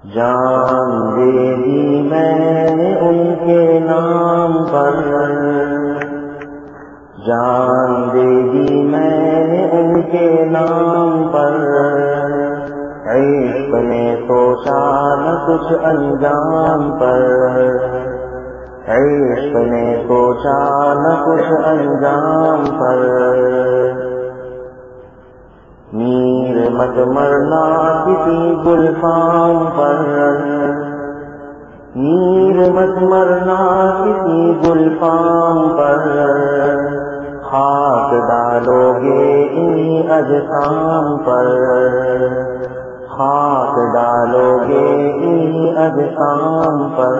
جان دے دی میں نے ان کے نام پر، جان دے دی میں نے ان کے نام پر، عشق نے سوچا نہ کچھ انجام پر، عشق نے سوچا نہ کچھ انجام پر، میر مت مرنا کسی گلفام پر، میر مت مرنا کسی گلفام پر، خاک ڈالو گے انہی اجسام پر، خاک ڈالو گے انہی اجسام پر،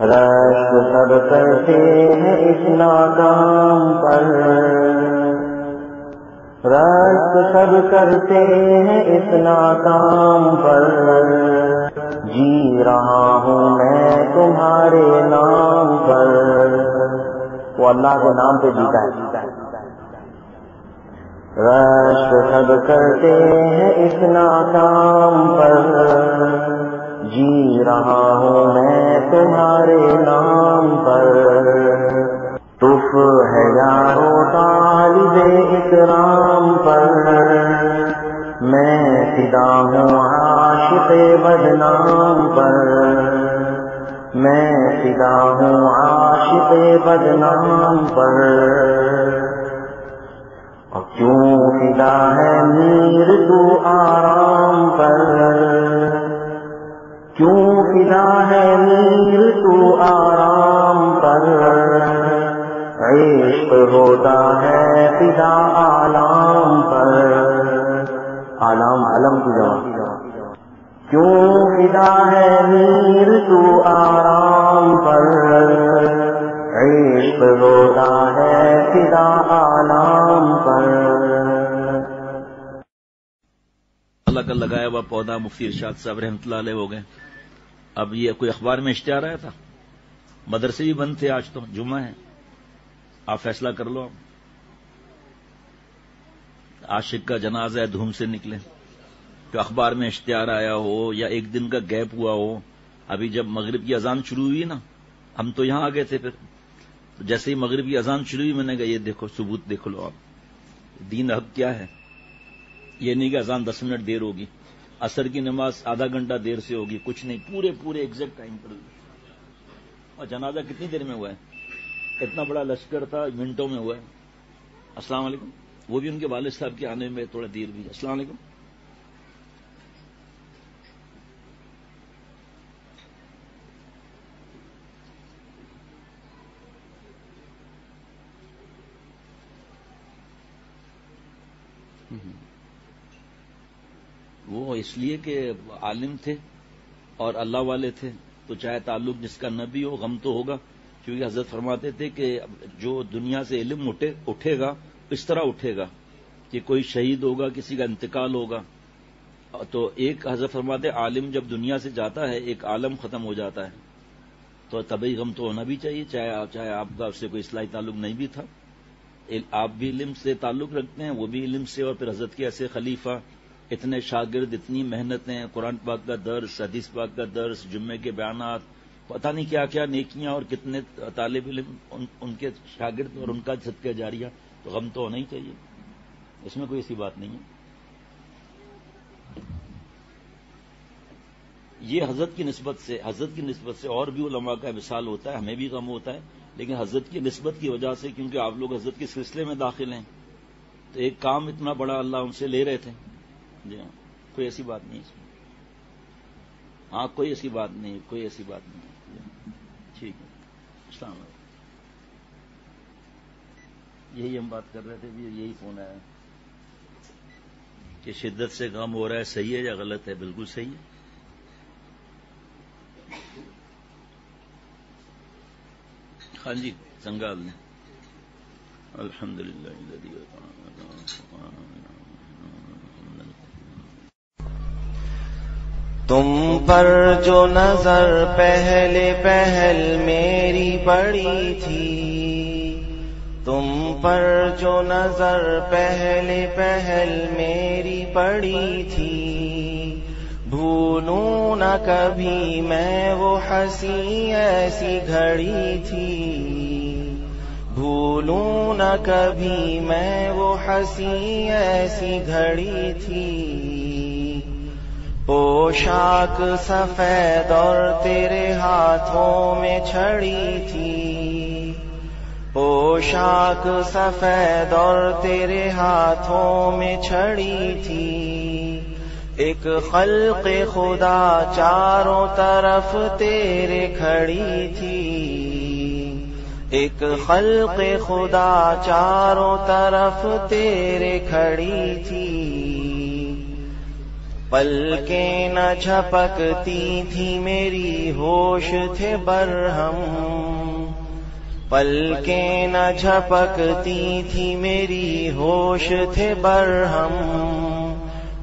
رشک سب کرتے ہیں اس ناکام پر، رشک سب کرتے ہیں اس ناکام پر، جی رہا ہوں میں تمہارے نام پر، وہ اللہ کے نام پہ جیتا ہے، رشک سب کرتے ہیں اس ناکام پر، جی رہا ہوں میں تمہارے نام پر، تف ہے یارو طالب اکرام پر، میں فدا ہوں عاشق بدنام پر، میں فدا ہوں عاشق بدنام پر، اور کیوں فدا ہے میر تو آرام پر، کیوں فدا ہے میر تو آرام پر، عشق ہوتا ہے فدا عالم پر، عالم علم کی جمع، کیوں فدا ہے میر تو آرام پر، عشق ہوتا ہے فدا عالم پر۔ اللہ کا لگایا ہوا پودا مفتی ارشاد صاحب رحمۃ اللہ علیہ ہو گئے۔ اب یہ کوئی اخبار میں اشتہار آیا تھا، مدرسے بھی بند تھے، آج تو جمعہ ہے، آپ فیصلہ کر لو، عاشق کا جنازہ ہے دھوم سے نکلے، جو اخبار میں اشتہار آیا ہو یا ایک دن کا گیپ ہوا ہو۔ ابھی جب مغرب کی اذان شروع ہوئی نا، ہم تو یہاں آ گئے تھے، پھر جیسے ہی مغرب کی اذان شروع ہوئی میں نے کہا یہ دیکھو ثبوت دیکھ لو آپ، دین حق کیا ہے۔ یہ نہیں کہ اذان 10 منٹ دیر ہوگی، عصر کی نماز آدھا گھنٹہ دیر سے ہوگی، کچھ نہیں، پورے ایگزیکٹ ٹائم پر ہوگی۔ اور جنازہ کتنی دیر میں ہوا ہے؟ اتنا بڑا لشکر تھا، منٹوں میں ہوا ہے۔ السلام علیکم، وہ بھی ان کے والد صاحب کے آنے میں تھوڑا دیر بھی۔ السلام علیکم۔ وہ اس لیے کہ عالم تھے اور اللہ والے تھے، تو چاہے تعلق جس کا نہ بھی ہو غم تو ہوگا، کیونکہ حضرت فرماتے تھے کہ جو دنیا سے علم اٹھے گا اس طرح اٹھے گا کہ کوئی شہید ہوگا، کسی کا انتقال ہوگا، تو ایک حضرت فرماتے عالم جب دنیا سے جاتا ہے ایک عالم ختم ہو جاتا ہے، تو طبعی غم تو ہونا بھی چاہیے، چاہے آپ کا اس سے کوئی اصلاحی تعلق نہیں بھی تھا۔ آپ بھی علم سے تعلق رکھتے ہیں، وہ بھی علم سے، اور پھر حضرت کے ایسے خلیفہ، اتنے شاگرد، اتنی محنتیں، قرآن پاک کا درس، حدیث پاک کا درس، جمعے کے بیانات، پتہ نہیں کیا کیا نیکیاں، اور کتنے طالب علم ان کے شاگرد اور ان کا صدقہ جاریہ، تو غم تو ہونا ہی چاہیے، اس میں کوئی ایسی بات نہیں ہے۔ یہ حضرت کی نسبت سے اور بھی علماء کا وصال ہوتا ہے، ہمیں بھی غم ہوتا ہے، لیکن حضرت کی نسبت کی وجہ سے، کیونکہ آپ لوگ حضرت کے سلسلے میں داخل ہیں، تو ایک کام اتنا بڑا اللہ ان سے لے رہے تھے۔ جی ہاں، کوئی ایسی بات نہیں اس میں، ہاں کوئی ایسی بات نہیں، ٹھیک ہے۔ السلام علیکم۔ یہی ہم بات کر رہے تھے، یہی فون آیا کہ شدت سے غم ہو رہا ہے، صحیح ہے یا غلط ہے؟ بالکل صحیح ہے۔ ہاں جی، سنگال نے الحمدللہ۔ تم پر جو نظر پہل میری پڑی تھی، تم پر جو نظر پہل میری پڑی تھی، بھولوں نہ کبھی میں وہ ہنسی ایسی گھڑی تھی، بھولوں نہ کبھی میں وہ ہنسی ایسی گھڑی تھی۔ پوشاک سفید اور تیرے ہاتھوں میں چھڑی تھی، پوشاک سفید اور تیرے ہاتھوں میں چھڑی تھی، ایک خلق خدا چاروں طرف تیرے کھڑی تھی، ایک خلق خدا چاروں طرف تیرے کھڑی تھی۔ پلکیں نہ جھپکتی تھی میری ہوش تھے برہم، پلکیں نہ جھپکتی تھی میری ہوش تھے برہم،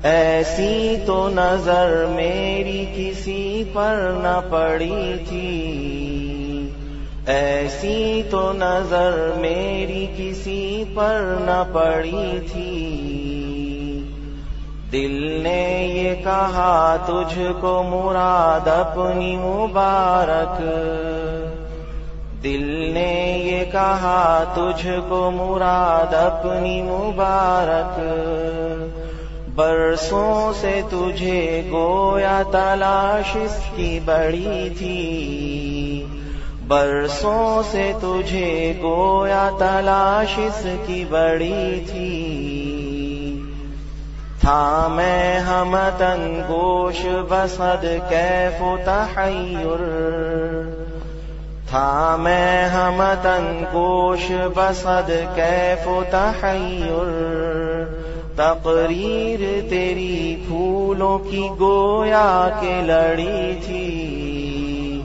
ایسی تو نظر میری کسی پر نہ پڑی تھی، ایسی تو نظر میری کسی پر نہ پڑی تھی۔ دل نے یہ کہا تجھ کو مراد اپنی مبارک، دل نے یہ کہا تجھ کو مراد اپنی مبارک، برسوں سے تجھے گویا تلاش اس کی بڑی تھی، برسوں سے تجھے گویا تلاش اس کی بڑی تھی۔ تھا میں ہمتن گوش بصد کیف و تحیر، تھا میں ہمتن گوش بصد کیف و تحیر، تقریر تیری پھولوں کی گویا کے لڑی تھی،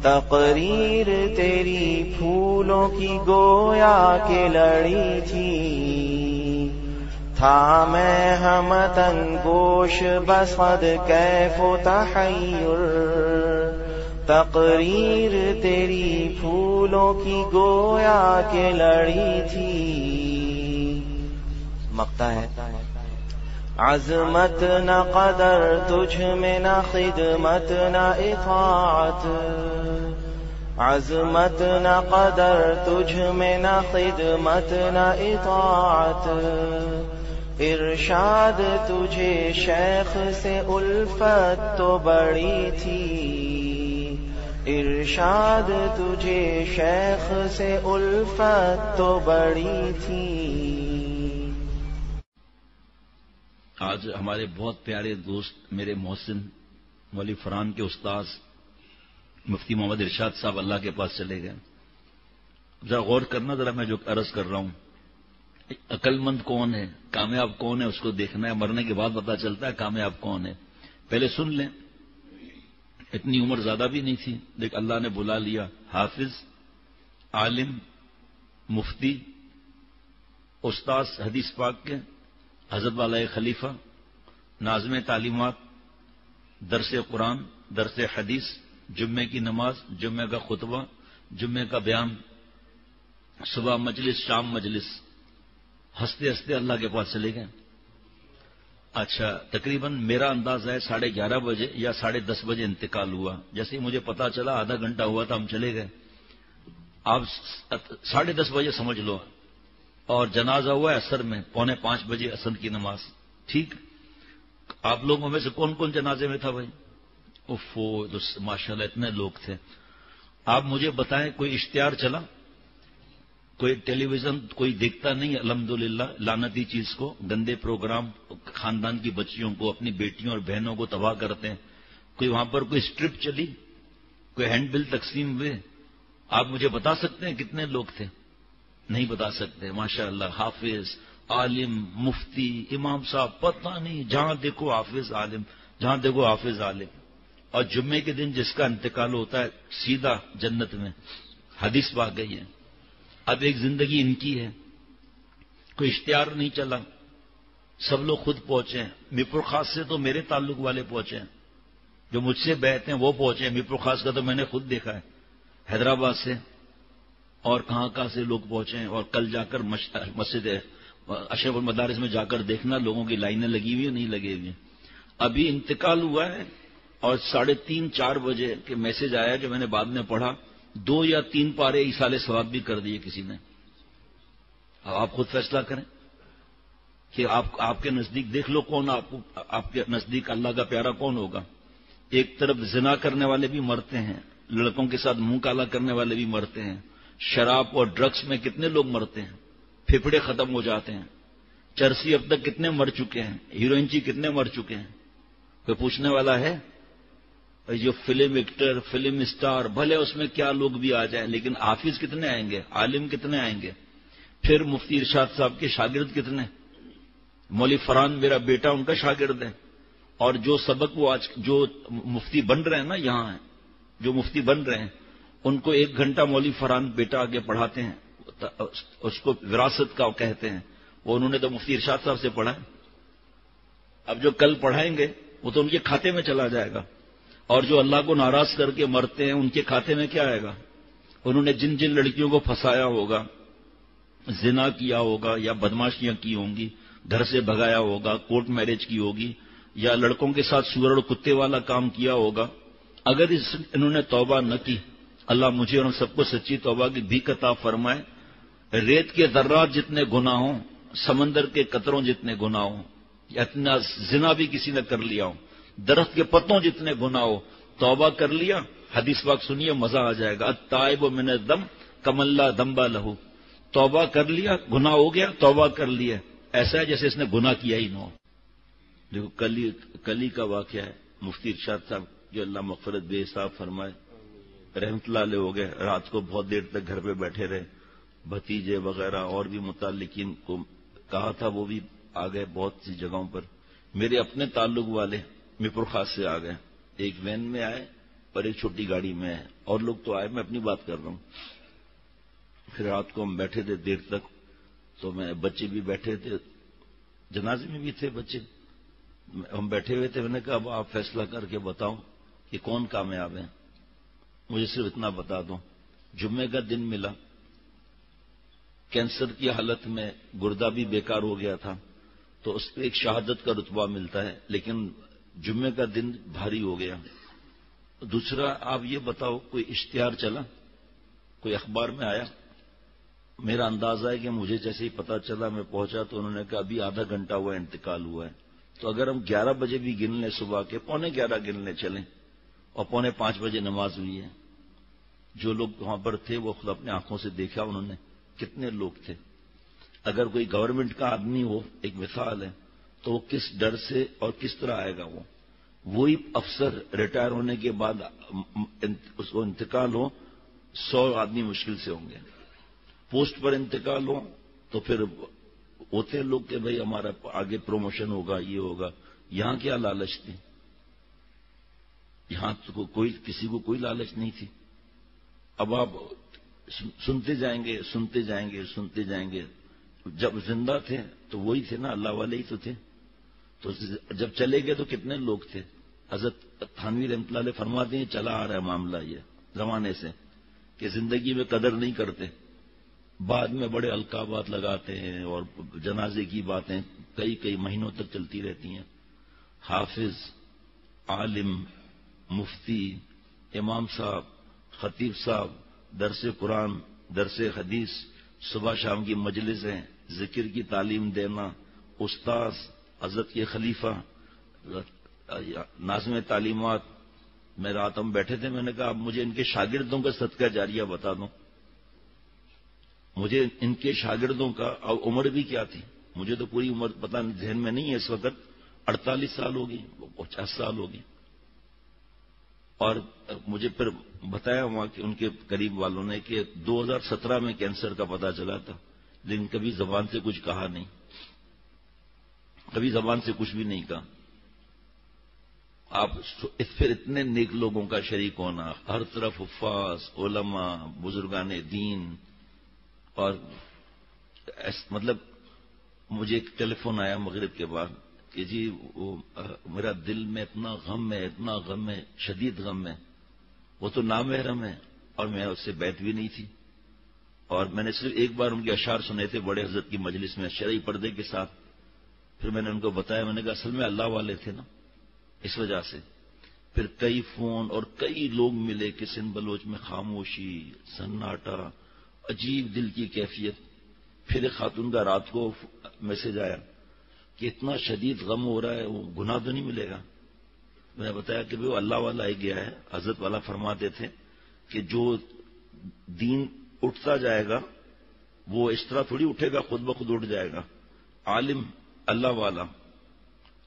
تقریر تیری پھولوں کی گویا کے لڑی تھی۔ تھا میں ہمتن گوش بصد کیف و تحیر، تقریر تیری پھولوں کی گویا کے لڑی تھی۔ مقطع ہے، عظمت نہ قدر تجھ میں نہ خدمت نہ اطاعت، عظمت نہ قدر تجھ میں نہ خدمت نہ اطاعت، ارشاد تجھے شیخ سے الفت تو بڑی تھی، ارشاد تجھے شیخ سے الفت تو بڑی تھی۔ آج ہمارے بہت پیارے دوست میرے محسن ولی فرحان کے استاذ مفتی محمد ارشاد صاحب اللہ کے پاس چلے گئے۔ ذرا غور کرنا، ذرا میں جو عرض کر رہا ہوں، عقل مند کون ہے، کامیاب کون ہے، اس کو دیکھنا ہے، مرنے کے بعد پتہ چلتا ہے کامیاب کون ہے۔ پہلے سن لیں، اتنی عمر زیادہ بھی نہیں تھی، لیکن اللہ نے بلا لیا، حافظ، عالم، مفتی، استاذ حدیث پاک کے، حضرت والا خلیفہ، ناظم تعلیمات، درس قرآن، درس حدیث، جمعے کی نماز، جمعے کا خطبہ، جمعے کا بیان، صبح مجلس، شام مجلس، ہنستے ہنستے اللہ کے پاس چلے گئے۔ اچھا، تقریباً میرا انداز ہے 11:30 بجے یا 10:30 بجے انتقال ہوا۔ جیسے مجھے پتا چلا آدھا گھنٹہ ہوا تھا، ہم چلے گئے۔ آپ 10:30 بجے سمجھ لو، اور جنازہ ہوا ہے عصر میں، 4:45 بجے عصر کی نماز۔ ٹھیک، آپ لوگوں میں سے کون کون جنازے میں تھا بھائی؟ اوفو، ماشاءاللہ اتنے لوگ تھے۔ آپ مجھے بتائیں، کوئی اشتہار چلا؟ کوئی ٹیلی ویژن کوئی دیکھتا نہیں؟ الحمدللہ، لعنتی چیز کو، گندے پروگرام، خاندان کی بچیوں کو، اپنی بیٹیوں اور بہنوں کو تباہ کرتے ہیں۔ کوئی وہاں پر کوئی اسٹرپ چلی؟ کوئی ہینڈ بل تقسیم ہوئے؟ آپ مجھے بتا سکتے ہیں کتنے لوگ تھے؟ نہیں بتا سکتے۔ ماشاءاللہ، حافظ، عالم، مفتی، امام صاحب، پتہ نہیں، جہاں دیکھو حافظ عالم، جہاں دیکھو حافظ عالم۔ اور جمعے کے دن جس کا انتقال ہوتا ہے سیدھا جنت میں، حدیث پاک گئی ہے۔ اب ایک زندگی ان کی ہے، کوئی اشتہار نہیں چلا، سب لوگ خود پہنچے ہیں۔ میرپور خاص سے تو میرے تعلق والے پہنچے ہیں، جو مجھ سے بیعت ہیں وہ پہنچے ہیں۔ میرپور خاص کا تو میں نے خود دیکھا ہے، حیدرآباد سے اور کہاں سے لوگ پہنچے ہیں، اور کل جا کر مسجد اشرف المدارس میں جا کر دیکھنا لوگوں کی لائنیں لگی ہوئی ہیں نہیں لگی ہوئی ہیں. ابھی انتقال ہوا ہے اور 3:30-4 بجے کے میسج آیا جو میں نے بعد میں پڑھا 2 یا 3 پارے ایصال ثواب بھی کر دیے کسی نے. اب آپ خود فیصلہ کریں کہ آپ کے نزدیک دیکھ لو کون آپ کے نزدیک اللہ کا پیارا کون ہوگا. ایک طرف زنا کرنے والے بھی مرتے ہیں, لڑکوں کے ساتھ منہ کالا کرنے والے بھی مرتے ہیں, شراب اور ڈرگس میں کتنے لوگ مرتے ہیں, پھیپھڑے ختم ہو جاتے ہیں, چرسی اب تک کتنے مر چکے ہیں, ہیروئن جی کتنے مر چکے ہیں. کوئی پوچھنے والا ہے؟ جو فلم ایکٹر فلم اسٹار بھلے اس میں کیا لوگ بھی آ جائیں لیکن حافظ کتنے آئیں گے, عالم کتنے آئیں گے, پھر مفتی ارشاد صاحب کے شاگرد کتنے. مولوی فرحان میرا بیٹا ان کا شاگرد ہے, اور جو سبق وہ آج جو مفتی بن رہے ہیں نا یہاں ہیں, جو مفتی بن رہے ہیں ان کو 1 گھنٹہ مولوی فرحان بیٹا آگے پڑھاتے ہیں, اس کو وراثت کا کہتے ہیں. وہ انہوں نے تو مفتی ارشاد صاحب سے پڑھا ہے. اب جو کل پڑھائیں گے وہ تو ان کے کھاتے میں چلا جائے گا, اور جو اللہ کو ناراض کر کے مرتے ہیں ان کے کھاتے میں کیا آئے گا. انہوں نے جن جن لڑکیوں کو پھنسایا ہوگا, زنا کیا ہوگا یا بدماشیاں کی ہوں گی, گھر سے بھگایا ہوگا, کورٹ میرج کی ہوگی, یا لڑکوں کے ساتھ سور اور کتے والا کام کیا ہوگا, اگر انہوں نے توبہ نہ کی, اللہ مجھے اور سب کو سچی توبہ کی بھیک عطا فرمائے. ریت کے ذرات جتنے گناہ ہوں, سمندر کے قطروں جتنے گناہ ہوں, اتنا زنا بھی کسی نے کر لیا ہو, درخت کے پتوں جتنے گناہ ہو, توبہ کر لیا, حدیث پاک سنیے مزہ آ جائے گا. التائب من الذنب کمن لا ذنب لہ. توبہ کر لیا, گناہ ہو گیا, توبہ کر لیا, ایسا ہے جیسے اس نے گناہ کیا ہی نہ ہو. دیکھو کلی کا واقعہ ہے. مفتی ارشاد صاحب جو اللہ مغفرت بے حساب فرمائے رحمت اللہ علیہ ہو گئے, رات کو بہت دیر تک گھر پہ بیٹھے رہے. بھتیجے وغیرہ اور بھی متعلقین کو کہا تھا وہ بھی آ گئے بہت سی جگہوں پر. میرے اپنے تعلق والے میپر خاص سے آ گئے, ایک وین میں آئے اور ایک چھوٹی گاڑی میں آئے, اور لوگ تو آئے, میں اپنی بات کر رہا ہوں. پھر رات کو ہم بیٹھے تھے دیر تک, تو بچے بھی بیٹھے تھے, جنازے میں بھی تھے بچے, ہم بیٹھے ہوئے تھے. میں نے کہا اب آپ فیصلہ کر کے بتاؤ کہ کون کامیاب ہے. مجھے صرف اتنا بتا دو, جمعے کا دن ملا, کینسر کی حالت میں گردہ بھی بیکار ہو گیا تھا, تو اس پہ ایک شہادت کا رتبہ ملتا ہے, لیکن جمعے کا دن بھاری ہو گیا. دوسرا آپ یہ بتاؤ کوئی اشتہار چلا, کوئی اخبار میں آیا. میرا اندازہ ہے کہ مجھے جیسے ہی پتا چلا میں پہنچا تو انہوں نے کہا ابھی آدھا گھنٹہ ہوا انتقال ہوا ہے. تو اگر ہم 11 بجے بھی گن لیں, صبح کے 11:15 گننے چلیں, اور 4:45 بجے نماز ہوئی ہے. جو لوگ وہاں پر تھے وہ خود اپنے آنکھوں سے دیکھا انہوں نے کتنے لوگ تھے. اگر کوئی گورنمنٹ کا آدمی ہو, ایک مثال ہے, تو وہ کس ڈر سے اور کس طرح آئے گا. وہی افسر ریٹائر ہونے کے بعد اس کو انتقال ہو, 100 آدمی مشکل سے ہوں گے. پوسٹ پر انتقال ہو تو پھر ہوتے لوگ کہ بھئی ہمارا آگے پروموشن ہوگا, یہ ہوگا. یہاں کیا لالچ تھی؟ یہاں تو کسی کو کوئی لالچ نہیں تھی. اب آپ سنتے جائیں گے سنتے جائیں گے سنتے جائیں گے. جب زندہ تھے تو وہی تھے نا, اللہ والے ہی تو تھے. تو جب چلے گئے تو کتنے لوگ تھے. حضرت تھانوی رحمۃ اللہ علیہ فرماتے ہیں چلا آ رہا ہے معاملہ یہ زمانے سے کہ زندگی میں قدر نہیں کرتے, بعد میں بڑے القابات لگاتے ہیں, اور جنازے کی باتیں کئی مہینوں تک چلتی رہتی ہیں. حافظ, عالم, مفتی, امام صاحب, خطیب صاحب, درس قرآن, درس حدیث, صبح شام کی مجلسیں, ذکر کی تعلیم دینا, استاذ, حضرت کے خلیفہ, ناظم تعلیمات. میں رات ہم بیٹھے تھے, میں نے کہا اب مجھے ان کے شاگردوں کا صدقہ جاریہ بتا دو. مجھے ان کے شاگردوں کا عمر بھی کیا تھی, مجھے تو پوری عمر پتہ ذہن میں نہیں ہے اس وقت. 48 سال ہوگی, 50 سال ہوگی. اور مجھے پھر بتایا وہاں کہ ان کے قریب والوں نے کہ 2017 میں کینسر کا پتہ چلا تھا, لیکن کبھی زبان سے کچھ کہا نہیں, کبھی زبان سے کچھ بھی نہیں کہا. آپ پھر اتنے نیک لوگوں کا شریک ہونا, ہر طرف حفاظ, علماء, بزرگان دین. اور مطلب مجھے ایک ٹیلی فون آیا مغرب کے بعد کہ جی وہ میرا دل میں اتنا غم ہے, اتنا غم ہے, شدید غم ہے. وہ تو نامحرم ہے اور میں اس سے بیعت بھی نہیں تھی. اور میں نے صرف ایک بار ان کے اشعار سنے تھے بڑے حضرت کی مجلس میں شرعی پردے کے ساتھ. پھر میں نے ان کو بتایا، میں نے کہا اصل میں اللہ والے تھے نا، اس وجہ سے. پھر کئی فون اور کئی لوگ ملے کہ سندھ بلوچ میں خاموشی، سناٹا، عجیب دل کی کیفیت. پھر ایک خاتون کا رات کو میسج آیا کہ اتنا شدید غم ہو رہا ہے، وہ گناہ تو نہیں ملے گا. میں نے بتایا کہ وہ اللہ والا ہی گیا ہے. حضرت والا فرماتے تھے کہ جو دین اٹھتا جائے گا وہ اس طرح تھوڑی اٹھے گا، خود بخود اٹھ جائے گا. عالم اللہ والا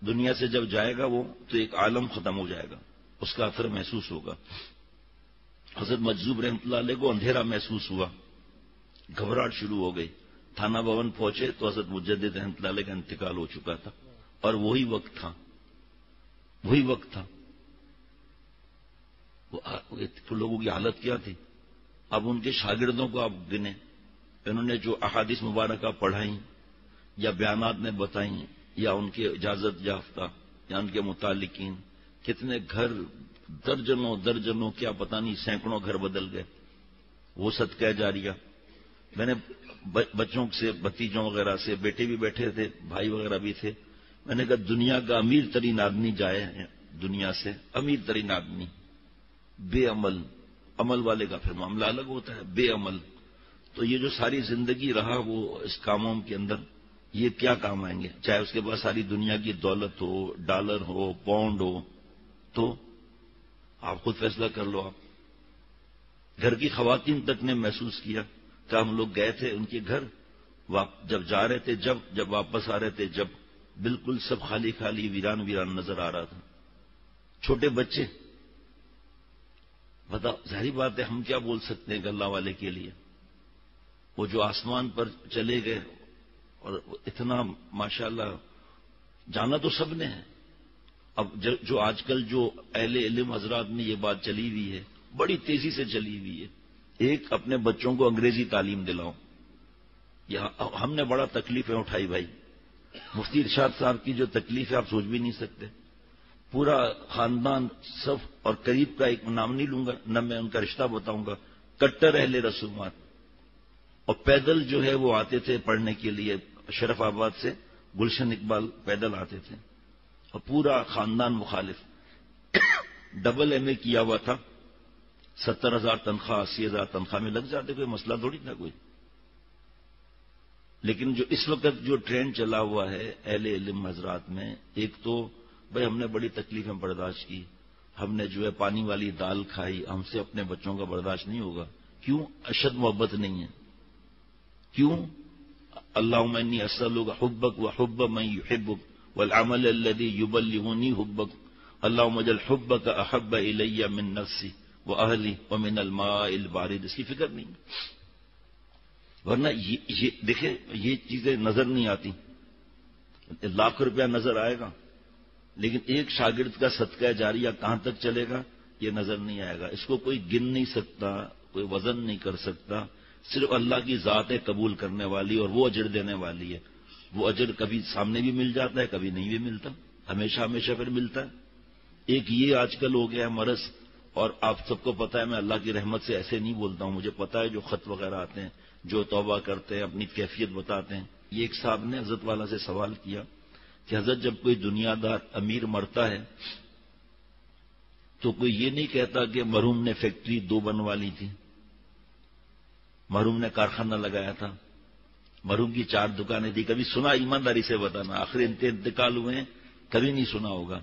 دنیا سے جب جائے گا وہ تو ایک عالم ختم ہو جائے گا، اس کا اثر محسوس ہوگا. حضرت مجذوب رحمۃ اللہ علیہ کو اندھیرا محسوس ہوا، گھبراہٹ شروع ہو گئی. تھانہ بھون پہنچے تو حضرت مجدد رحمۃ اللہ علیہ کا انتقال ہو چکا تھا، اور وہی وقت تھا. لوگوں کی حالت کیا تھی. اب ان کے شاگردوں کو آپ گنیں، انہوں نے جو احادیث مبارکہ پڑھائیں یا بیانات میں بتائیں یا ان کے اجازت یافتہ یا ان کے متعلقین، کتنے گھر، درجنوں کیا پتہ نہیں سینکڑوں گھر بدل گئے. وہ صدقہ جاریہ. میں نے بچوں سے، بھتیجوں وغیرہ سے، بیٹے بھی بیٹھے تھے، بھائی وغیرہ بھی تھے، میں نے کہا دنیا کا امیر ترین آدمی جائے ہیں دنیا سے، امیر ترین آدمی بے عمل. عمل والے کا پھر معاملہ الگ ہوتا ہے، بے عمل. تو یہ جو ساری زندگی رہا وہ اس کاموں کے اندر، یہ کیا کام آئیں گے؟ چاہے اس کے پاس ساری دنیا کی دولت ہو، ڈالر ہو، پاؤنڈ ہو، تو آپ خود فیصلہ کر لو. آپ گھر کی خواتین تک نے محسوس کیا کہ ہم لوگ گئے تھے ان کے گھر، جب جا رہے تھے، جب واپس آ رہے تھے، جب بالکل سب خالی خالی، ویران ویران نظر آ رہا تھا. چھوٹے بچے، بتا ظاہری بات ہے ہم کیا بول سکتے ہیں کہ اللہ والے کے لیے. وہ جو آسمان پر چلے گئے اور اتنا ماشاءاللہ جانا تو سب نے ہے. اب جو آج کل جو اہل علم حضرات میں یہ بات چلی ہوئی ہے، بڑی تیزی سے چلی ہوئی ہے، ایک اپنے بچوں کو انگریزی تعلیم دلاؤ. ہم نے بڑا تکلیفیں اٹھائی بھائی. مفتی ارشاد صاحب کی جو تکلیف ہے آپ سوچ بھی نہیں سکتے. پورا خاندان صف اور قریب کا ایک نام نہیں لوں گا، نہ میں ان کا رشتہ بتاؤں گا، کٹر اہل رسومات، اور پیدل جو ہے وہ آتے تھے پڑھنے کے لیے. شرف آباد سے گلشن اقبال پیدل آتے تھے، اور پورا خاندان مخالف. ڈبل ایم اے کیا ہوا تھا، 70,000 تنخواہ، 80,000 تنخواہ میں لگ جاتے، کوئی مسئلہ تھوڑی تھا کوئی. لیکن جو اس وقت جو ٹرینڈ چلا ہوا ہے اہل علم حضرات میں، ایک تو بھائی ہم نے بڑی تکلیفیں برداشت کی، ہم نے جو ہے پانی والی دال کھائی، ہم سے اپنے بچوں کا برداشت نہیں ہوگا. کیوں؟ اشد محبت نہیں ہے. کیوں؟ اللہم انی اسألک حبک وحب من یحبک والعمل الذی یبلغنی حبک اللہم اجعل حبک احب الی من نفسی واہلی ومن الماء البارد. اس کی فکر نہیں. ورنہ یہ دیکھیں یہ چیزیں نظر نہیں آتی. لاکھ روپیہ نظر آئے گا لیکن ایک شاگرد کا صدقہ جاریہ کہاں تک چلے گا یہ نظر نہیں آئے گا. اس کو کوئی گن نہیں سکتا، کوئی وزن نہیں کر سکتا. صرف اللہ کی ذات ہے قبول کرنے والی اور وہ اجر دینے والی ہے. وہ اجر کبھی سامنے بھی مل جاتا ہے، کبھی نہیں بھی ملتا، ہمیشہ پھر ملتا ہے. ایک یہ آج کل ہو گیا مرض. اور آپ سب کو پتا ہے میں اللہ کی رحمت سے ایسے نہیں بولتا ہوں، مجھے پتا ہے جو خط وغیرہ آتے ہیں، جو توبہ کرتے ہیں، اپنی کیفیت بتاتے ہیں. یہ ایک صاحب نے حضرت والا سے سوال کیا کہ حضرت جب کوئی دنیا دار امیر مرتا ہے تو کوئی یہ نہیں کہتا کہ مرحوم نے فیکٹری 2 بنوا لی تھی، مرحوم نے کارخانہ لگایا تھا، مرحوم کی 4 دکانیں تھی. کبھی سنا؟ ایمانداری سے بتانا، آخری انتقال ہوئے ہیں کبھی نہیں سنا ہوگا.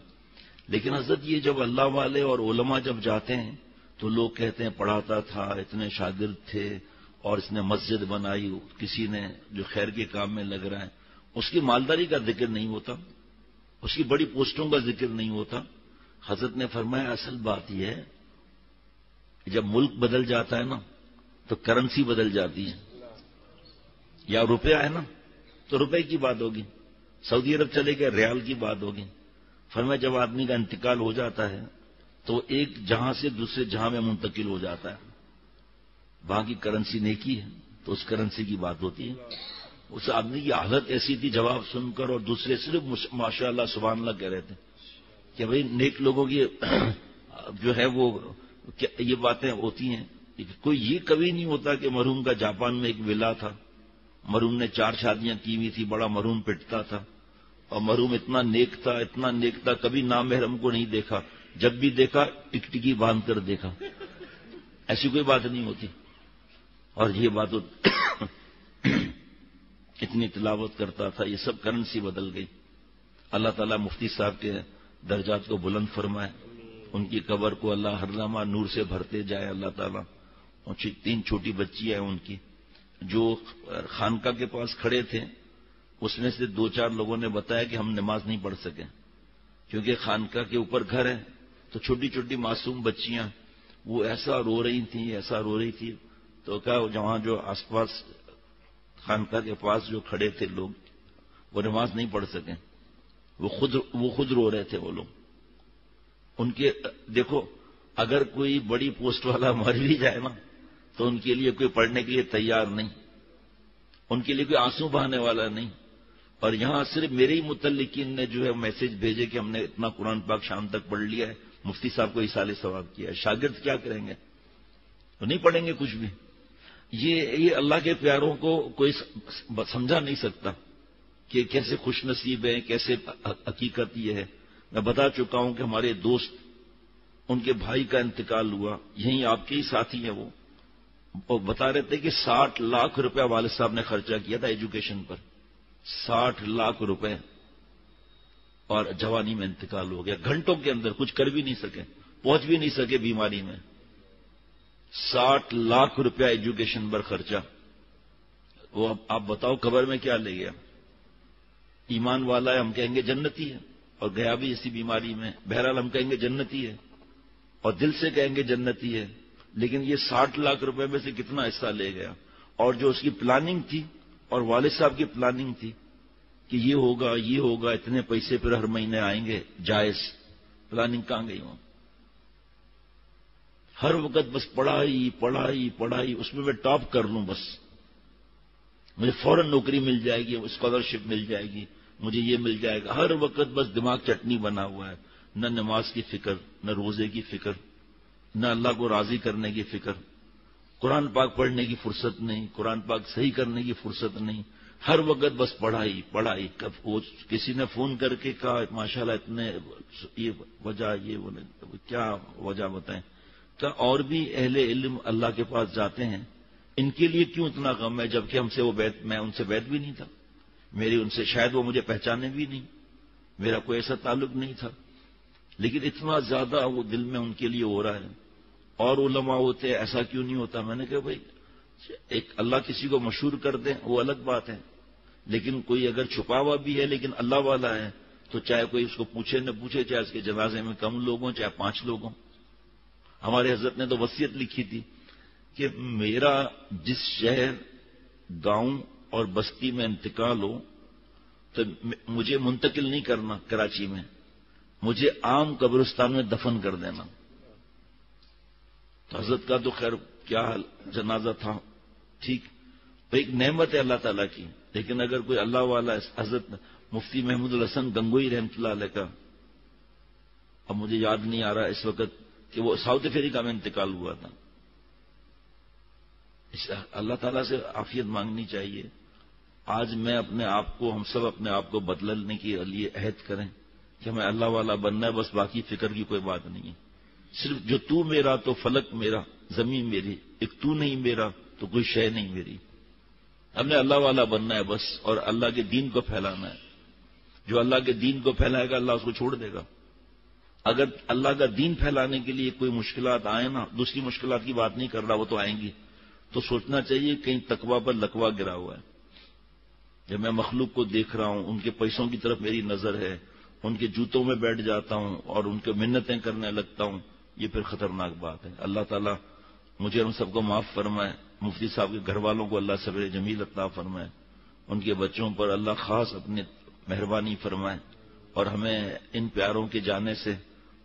لیکن حضرت یہ جب اللہ والے اور علماء جب جاتے ہیں تو لوگ کہتے ہیں پڑھاتا تھا، اتنے شاگرد تھے اور اس نے مسجد بنائی، کسی نے جو خیر کے کام میں لگ رہا ہے اس کی مالداری کا ذکر نہیں ہوتا، اس کی بڑی پوسٹوں کا ذکر نہیں ہوتا. حضرت نے فرمایا اصل بات یہ ہے جب ملک بدل جاتا ہے نا تو کرنسی بدل جاتی ہے. یا روپیہ ہے نا تو روپے کی بات ہوگی، سعودی عرب چلے گئے ریال کی بات ہوگی. فرمایا جب آدمی کا انتقال ہو جاتا ہے تو ایک جہاں سے دوسرے جہاں میں منتقل ہو جاتا ہے، وہاں کی کرنسی نیکی ہے تو اس کرنسی کی بات ہوتی ہے. اس آدمی کی حالت ایسی تھی جواب سن کر اور دوسرے صرف ماشاء اللہ سبحان اللہ کہہ رہے تھے کہ بھئی نیک لوگوں کی جو ہے وہ یہ باتیں ہوتی ہیں کوئی یہ کبھی نہیں ہوتا کہ مرحوم کا جاپان میں ایک ولا تھا، مرحوم نے 4 شادیاں کی ہوئی تھی، بڑا مرحوم پٹتا تھا، اور مرحوم اتنا نیک تھا، کبھی نامحرم کو نہیں دیکھا، جب بھی دیکھا ٹکٹکی باندھ کر دیکھا. ایسی کوئی بات نہیں ہوتی. اور یہ بات اتنی تلاوت کرتا تھا، یہ سب کرنسی بدل گئی. اللہ تعالیٰ مفتی صاحب کے درجات کو بلند فرمائے، ان کی قبر کو اللہ ہر لمحہ نور سے بھرتے جائے اللہ تعالیٰ. اور 3 چھوٹی بچیاں ہیں ان کی، جو خانقاہ کے پاس کھڑے تھے اس میں سے 2-4 لوگوں نے بتایا کہ ہم نماز نہیں پڑھ سکے کیونکہ خانقاہ کے اوپر گھر ہے. تو چھوٹی چھوٹی معصوم بچیاں وہ ایسا رو رہی تھی تو کیا وہاں جو آس پاس خانقاہ کے پاس جو کھڑے تھے لوگ وہ نماز نہیں پڑھ سکے، وہ خود رو رہے تھے. وہ لوگ ان کے دیکھو، اگر کوئی بڑی پوسٹ والا مر بھی جائے نا تو ان کے لیے کوئی پڑھنے کے لیے تیار نہیں، ان کے لیے کوئی آنسو بہانے والا نہیں. اور یہاں صرف میرے ہی متعلقین نے جو ہے میسج بھیجے کہ ہم نے اتنا قرآن پاک شام تک پڑھ لیا ہے، مفتی صاحب کو ایصال ثواب کیا ہے. شاگرد کیا کریں گے؟ تو نہیں پڑھیں گے کچھ بھی. یہ اللہ کے پیاروں کو کوئی سمجھا نہیں سکتا کہ کیسے خوش نصیب ہیں، کیسے حقیقت یہ ہے. میں بتا چکا ہوں کہ ہمارے دوست، ان کے بھائی کا انتقال ہوا، یہیں آپ کے ہی ساتھی ہیں. وہ بتا رہے تھے کہ 60 لاکھ روپیہ والد صاحب نے خرچہ کیا تھا ایجوکیشن پر، 60 لاکھ روپے، اور جوانی میں انتقال ہو گیا. گھنٹوں کے اندر کچھ کر بھی نہیں سکے، پہنچ بھی نہیں سکے بیماری میں. 60 لاکھ روپیہ ایجوکیشن پر خرچہ. وہ اب آپ بتاؤ قبر میں کیا لے گیا؟ ایمان والا ہے ہم کہیں گے جنتی ہے، اور گیا بھی اسی بیماری میں. بہرحال ہم کہیں گے جنتی ہے، اور دل سے کہیں گے جنتی ہے. لیکن یہ 60 لاکھ روپے میں سے کتنا حصہ لے گیا؟ اور جو اس کی پلاننگ تھی اور والد صاحب کی پلاننگ تھی کہ یہ ہوگا اتنے پیسے پھر ہر مہینے آئیں گے جائز، پلاننگ کہاں گئی وہاں؟ ہر وقت بس پڑھائی، اس میں ٹاپ کر لوں، بس مجھے فوراً نوکری مل جائے گی، اسکالرشپ مل جائے گی، مجھے یہ مل جائے گا. ہر وقت بس دماغ چٹنی بنا ہوا ہے. نہ نماز کی فکر، نہ روزے کی فکر، نہ اللہ کو راضی کرنے کی فکر. قرآن پاک پڑھنے کی فرصت نہیں، قرآن پاک صحیح کرنے کی فرصت نہیں. ہر وقت بس پڑھائی. کب کسی نے فون کر کے کہا ماشاءاللہ اتنے یہ وجہ، کیا وجہ بتائیں؟ کہ اور بھی اہل علم اللہ کے پاس جاتے ہیں، ان کے لیے کیوں اتنا غم ہے؟ جبکہ میں ان سے بیعت بھی نہیں تھا، میری ان سے شاید وہ مجھے پہچانے بھی نہیں، میرا کوئی ایسا تعلق نہیں تھا، لیکن اتنا زیادہ وہ دل میں ان کے لیے ہو رہا ہے. اور علماء ہوتے ایسا کیوں نہیں ہوتا؟ میں نے کہا بھائی ایک اللہ کسی کو مشہور کر دیں وہ الگ بات ہے، لیکن کوئی اگر چھپا ہوا بھی ہے لیکن اللہ والا ہے تو چاہے کوئی اس کو پوچھے نہ پوچھے، چاہے اس کے جنازے میں کم لوگ ہوں چاہے 5 لوگ ہوں. ہمارے حضرت نے تو وصیت لکھی تھی کہ میرا جس شہر، گاؤں اور بستی میں انتقال ہو تو مجھے منتقل نہیں کرنا کراچی میں، مجھے عام قبرستان میں دفن کر دینا. تو حضرت کا تو خیر کیا جنازہ تھا، ٹھیک، ایک نعمت ہے اللہ تعالیٰ کی. لیکن اگر کوئی اللہ والا، حضرت مفتی محمود الحسن گنگوئی رحمۃ اللہ علیہ کا، اب مجھے یاد نہیں آ رہا اس وقت، کہ وہ ساؤتھ افریقہ میں انتقال ہوا تھا. اللہ تعالیٰ سے عافیت مانگنی چاہیے. آج میں اپنے آپ کو، ہم سب اپنے آپ کو بدلنے کے لیے عہد کریں کہ ہمیں اللہ والا بننا ہے، بس باقی فکر کی کوئی بات نہیں ہے. صرف جو تو میرا تو فلک میرا، زمین میری، ایک تو نہیں میرا تو کوئی شے نہیں میری. ہم نے اللہ والا بننا ہے بس، اور اللہ کے دین کو پھیلانا ہے. جو اللہ کے دین کو پھیلائے گا اللہ اس کو چھوڑ دے گا. اگر اللہ کا دین پھیلانے کے لیے کوئی مشکلات آئے نا، دوسری مشکلات کی بات نہیں کر رہا، وہ تو آئیں گی، تو سوچنا چاہیے کہیں تقویٰ پر لکوہ گرا ہوا ہے. جب میں مخلوق کو دیکھ رہا ہوں، ان کے پیسوں کی طرف میری نظر ہے، ان کے جوتوں میں بیٹھ جاتا ہوں اور ان کے منتیں کرنے لگتا ہوں، یہ پھر خطرناک بات ہے. اللہ تعالیٰ مجھے ہم سب کو معاف فرمائے. مفتی صاحب کے گھر والوں کو اللہ صبر جمیل عطا فرمائے، ان کے بچوں پر اللہ خاص اپنی مہربانی فرمائے، اور ہمیں ان پیاروں کے جانے سے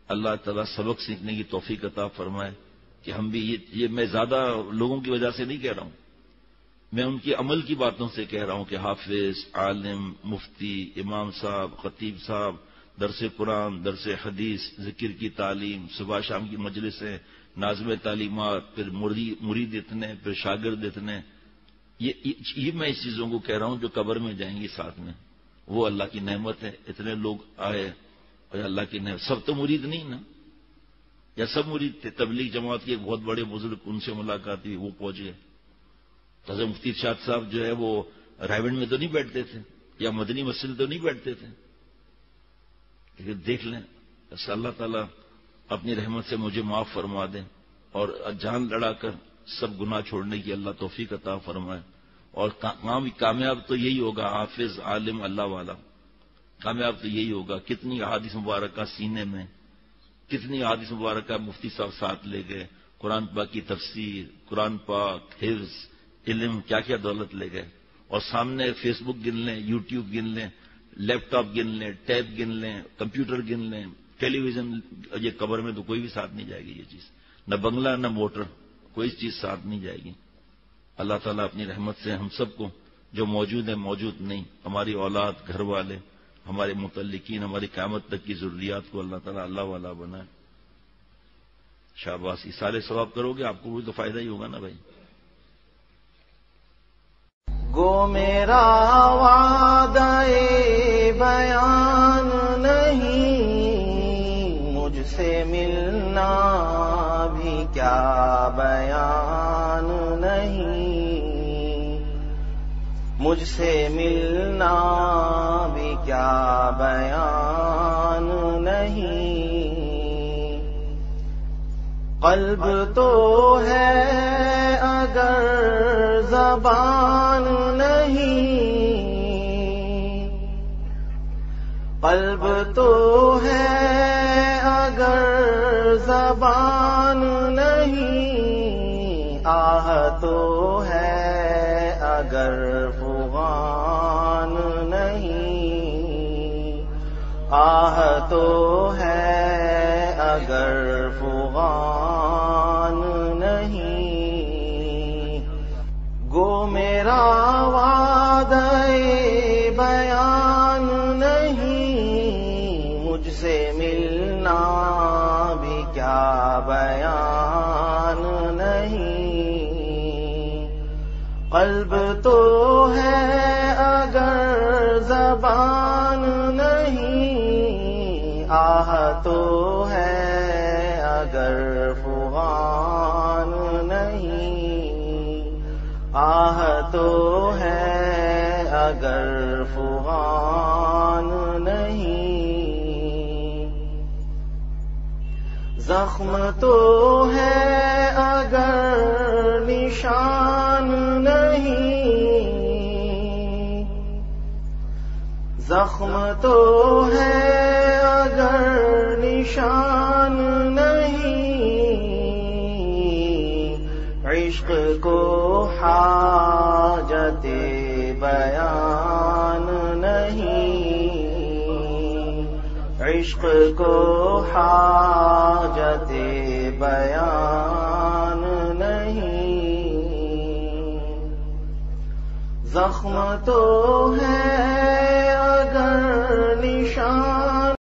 اللہ تعالیٰ سبق سیکھنے کی توفیق عطا فرمائے کہ ہم بھی یہ میں زیادہ لوگوں کی وجہ سے نہیں کہہ رہا ہوں، میں ان کی عمل کی باتوں سے کہہ رہا ہوں کہ حافظ، عالم، مفتی، امام صاحب، خطیب صاحب، درس قرآن، درس حدیث، ذکر کی تعلیم، صبح شام کی مجلسیں، ناظم تعلیمات، پھر مرید اتنے، پھر شاگرد اتنے. یہ میں اس چیزوں کو کہہ رہا ہوں جو قبر میں جائیں گی ساتھ میں. وہ اللہ کی نعمت ہے. اتنے لوگ آئے اور اللہ کی نعمت. سب تو مرید نہیں نا، یا سب مرید تھے. تبلیغ جماعت کے ایک بہت بڑے بزرگ، ان سے ملاقات ہوئی، وہ پہنچ گئے. حضرت مفتی ارشاد صاحب جو ہے وہ رائے میں تو نہیں بیٹھتے تھے، یا مدنی مسجد تو نہیں بیٹھتے تھے. لیکن دیکھ لیں، اللہ تعالیٰ اپنی رحمت سے مجھے معاف فرما دیں اور جان لڑا کر سب گناہ چھوڑنے کی اللہ توفیق عطا فرمائے. اور کامیاب تو یہی ہوگا، حافظ، عالم، اللہ والا. کامیاب تو یہی ہوگا. کتنی احادیث مبارکہ سینے میں، کتنی احادیث مبارکہ مفتی صاحب ساتھ لے گئے. قرآن پاک کی تفسیر، قرآن پاک، حفظ، علم، کیا کیا دولت لے گئے. اور سامنے فیس بک گن لیں، یوٹیوب گن لیں، لیپ ٹاپ گن لیں، ٹیب گن لیں، کمپیوٹر گن لیں، ٹیلی ویژن. یہ قبر میں تو کوئی بھی ساتھ نہیں جائے گی. یہ چیز نہ بنگلہ نہ موٹر، کوئی چیز ساتھ نہیں جائے گی. اللہ تعالیٰ اپنی رحمت سے ہم سب کو جو موجود ہے، موجود نہیں، ہماری اولاد، گھر والے، ہمارے متعلقین، ہماری قیامت تک کی ضروریات کو اللہ تعالیٰ اللہ والا بنائے. شاباش. یہ سارے ثواب کرو گے آپ کو بھی تو فائدہ ہی ہوگا نا بھائی. گو میرا وعدہ بیان نہیں، مجھ سے ملنا بھی کیا بیان نہیں، مجھ سے ملنا بھی کیا بیان نہیں. قلب تو ہے اگر زبان نہیں، قلب تو ہے اگر زبان نہیں، آہ تو ہے اگر فغان نہیں، آہ تو ہے اگر فغان نہیں. گو میرا وعدہ بیان نہیں، مجھ سے ملنا بھی کیا بیان نہیں. قلب تو ہے اگر زبان نہیں، آہ تو ہے اگر فغان نہیں، آہ تو ہے اگر فغان نہیں. زخم تو ہے اگر نشان نہیں، زخم تو ہے اگر نشان نہیں، عشق کو حاجت بیان نہیں، عشق کو حاجت بیان نہیں. زخم تو ہے اگر نشان